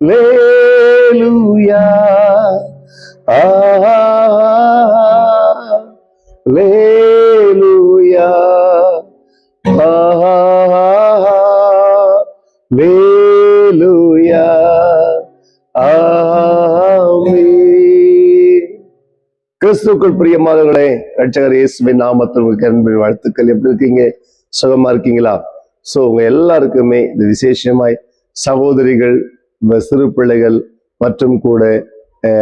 லேலுயா லேலுயா லேலுயா கிறிஸ்துக்குள் பிரியமானவர்களே, ரட்சகர் இயேசுவின் நாமத்தில் உங்களுக்கு அன்பின் வாழ்த்துக்கள். எப்படி இருக்கீங்க? சுகமா இருக்கீங்களா? சோ உங்க எல்லாருக்குமே இது விசேஷமாய் சகோதரிகள், சிறு பிள்ளைகள் மற்றும் கூட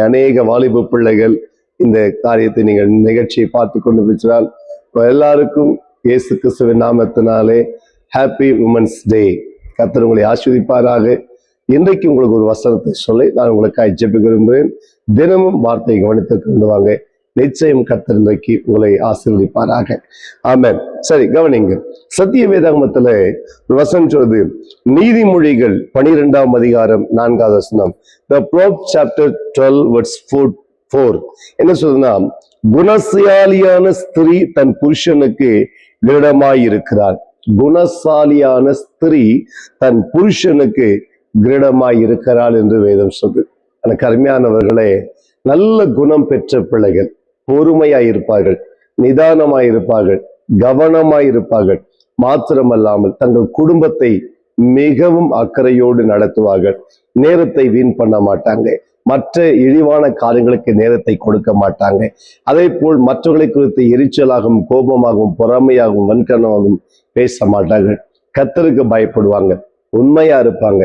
அநேக வாலிப பிள்ளைகள் இந்த காரியத்தை நீங்கள் நிகழ்ச்சியை பார்த்து கொண்டு இருக்கிறால் எல்லாருக்கும் இயேசு கிறிஸ்துவின் நாமத்தினாலே ஹாப்பி உமன்ஸ் டே. கர்த்தர் உங்களை ஆசீர்வதிப்பாராக. இன்றைக்கு உங்களுக்கு ஒரு வசனத்தை சொல்லி நான் உங்களுக்காக ஜெபிக்க விரும்புகிறேன். தினமும் வார்த்தையை கவனித்து கொண்டு வாங்க. நிச்சயம் கர்த்தர் இன்றைக்கு உங்களை ஆசீர்வதிப்பாராக. ஆமென். சரி, கவனிங்க. சத்திய வேதாகமத்துல ஒரு வசனம் சொல்றது, நீதிமொழிகள் 12ஆம் அதிகாரம் 4வது வசனம், The Proverbs chapter 12 verse 4 என்ன சொல்றதுன்னா, குணசாலியான ஸ்திரீ தன் புருஷனுக்கு கிரீடமாய் இருக்கிறார். குணசாலியான ஸ்திரீ தன் புருஷனுக்கு கிரீடமாய் இருக்கிறாள் என்று வேதம் சொல்றது. எனக்கு அருமையானவர்களே, நல்ல குணம் பெற்ற பிள்ளைகள் பொறுமையாய் இருப்பார்கள், நிதானமாய் இருப்பார்கள், கவனமாய் இருப்பார்கள். மாத்திரமல்லாமல் தங்கள் குடும்பத்தை மிகவும் அக்கறையோடு நடத்துவார்கள். நேரத்தை வீண் பண்ண மாட்டாங்க. மற்ற இழிவான காரியங்களுக்கு நேரத்தை கொடுக்க மாட்டாங்க. அதே போல் மற்றவர்களை குறித்து எரிச்சலாகவும் கோபமாகவும் பொறாமையாகவும் வன்கனமாகவும் பேச மாட்டார்கள். கர்த்தருக்கு பயப்படுவாங்க, உண்மையா இருப்பாங்க,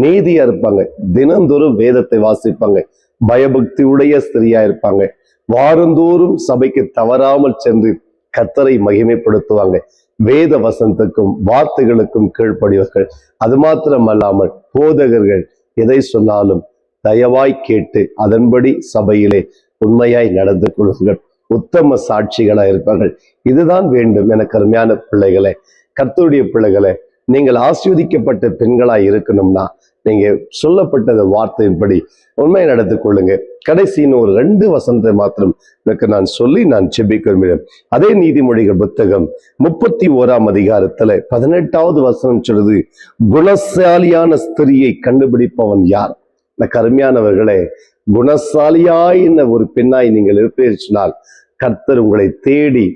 நீதியா இருப்பாங்க, தினந்தோறும் வேதத்தை வாசிப்பாங்க, பயபக்தியுடைய ஸ்திரியா இருப்பாங்க. வாரந்தோறும் சபைக்கு தவறாமல் சென்று கர்த்தரை மகிமைப்படுத்துவாங்க. வேத வசனத்துக்கும் வார்த்தைகளுக்கும் கீழ்ப்படிவார்கள். அது மாத்திரமல்லாமல் போதகர்கள் எதை சொன்னாலும் தயவாய் கேட்டு அதன்படி சபையிலே உண்மையாய் நடந்து கொள்வார்கள். உத்தம சாட்சிகளாய் இருப்பார்கள். இதுதான் வேண்டும். எனக்கு அருமையான பிள்ளைகளே, கர்த்தருடைய பிள்ளைகளே, நீங்கள் ஆசீர்வதிக்கப்பட்ட பெண்களாய் இருக்கணும்னா நீங்க சொல்லப்பட்ட வார்த்தையின்படி உண்மையை நடந்து கொள்ளுங்க. கடைசின்னு ஒரு 2 வசனத்தை மாத்திரம் எனக்கு நான் சொல்லி நான் ஜெபிக்க விரும்புகிறேன். அதே நீதிமொழிகள் புத்தகம் 31ஆம் அதிகாரத்துல 18வது வசனம் சொல்லுது, குணசாலியான ஸ்திரியை கண்டுபிடிப்பவன் யார்? எனக்கு அருமையானவர்களே, குணசாலியாய் ஒரு பெண்ணாய் நீங்கள் இருப்பீர்கள், கர்த்தர் உங்களை தேடி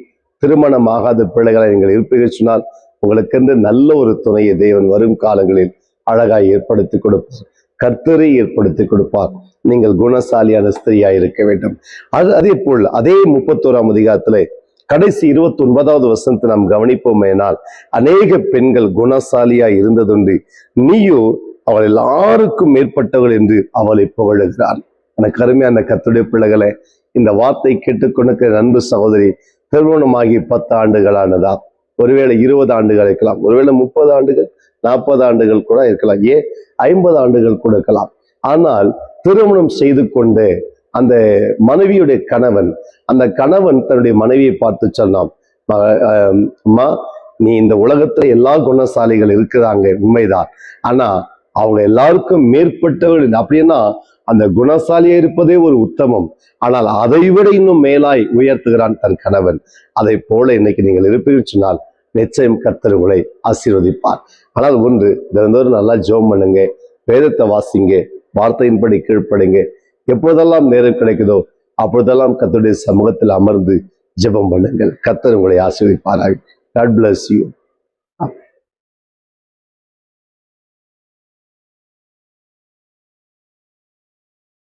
திருமணமாகாத பிள்ளைகளை நீங்கள் இருப்பீர்கள், உங்களுக்கென்று நல்ல ஒரு துணையை தேவன் வரும் காலங்களில் அழகாய் ஏற்படுத்தி கொடுப்பார். கர்த்தரை ஏற்படுத்தி கொடுப்பார். நீங்கள் குணசாலியான ஸ்திரியாய் இருக்க வேண்டும். அதே போல் அதே 31ஆம் அதிகாரத்துல கடைசி 29வது வசனத்தை நாம் கவனிப்போமேனால், அநேக பெண்கள் குணசாலியாய் இருந்ததுண்டு, நீயோ அவள் எல்லாருக்கும் மேற்பட்டவள் என்று அவளை புகழுகிறார். எனக்கு அருமையான கர்த்தருடைய பிள்ளைகளே, இந்த வார்த்தை கேட்டுக்கொண்டு அன்பு சகோதரி, திருமணமாகி 10 ஆண்டுகளானதா, ஒருவேளை 20 ஆண்டுகள் இருக்கலாம், ஒருவேளை 30 ஆண்டுகள் 40 ஆண்டுகள் கூட இருக்கலாம், 50 ஆண்டுகள் கூட இருக்கலாம். ஆனால் திருமணம் செய்து கொண்டு அந்த மனைவியுடைய கணவன், அந்த கணவன் தன்னுடைய மனைவியை பார்த்து சொன்னான், அம்மா, நீ இந்த உலகத்துல எல்லா குணசாலிகள் இருக்கிறாங்க, உண்மைதான், ஆனா அவங்க எல்லாருக்கும் மேற்பட்டவர்கள். அப்படின்னா அந்த குணசாலியா இருப்பதே ஒரு உத்தமம், ஆனால் அதை விட இன்னும் மேலாய் உயர்த்துகிறான் தன் கணவன். அதை போல இன்னைக்கு நீங்கள் இருப்பீர்கள், நிச்சயம் கர்த்தர் உங்களை ஆசீர்வதிப்பார். ஆனால் ஒன்று, தினந்தோறும் நல்லா ஜெபம் பண்ணுங்க, வேதத்தை வாசிங்க, வார்த்தையின்படி கீழ்ப்படுங்க. எப்போதெல்லாம் நேரம் கிடைக்குதோ அப்பொழுதெல்லாம் கர்த்தருடைய சமூகத்தில் அமர்ந்து ஜெபம் பண்ணுங்கள். கர்த்தர் உங்களை ஆசீர்வதிப்பாராக. God bless you.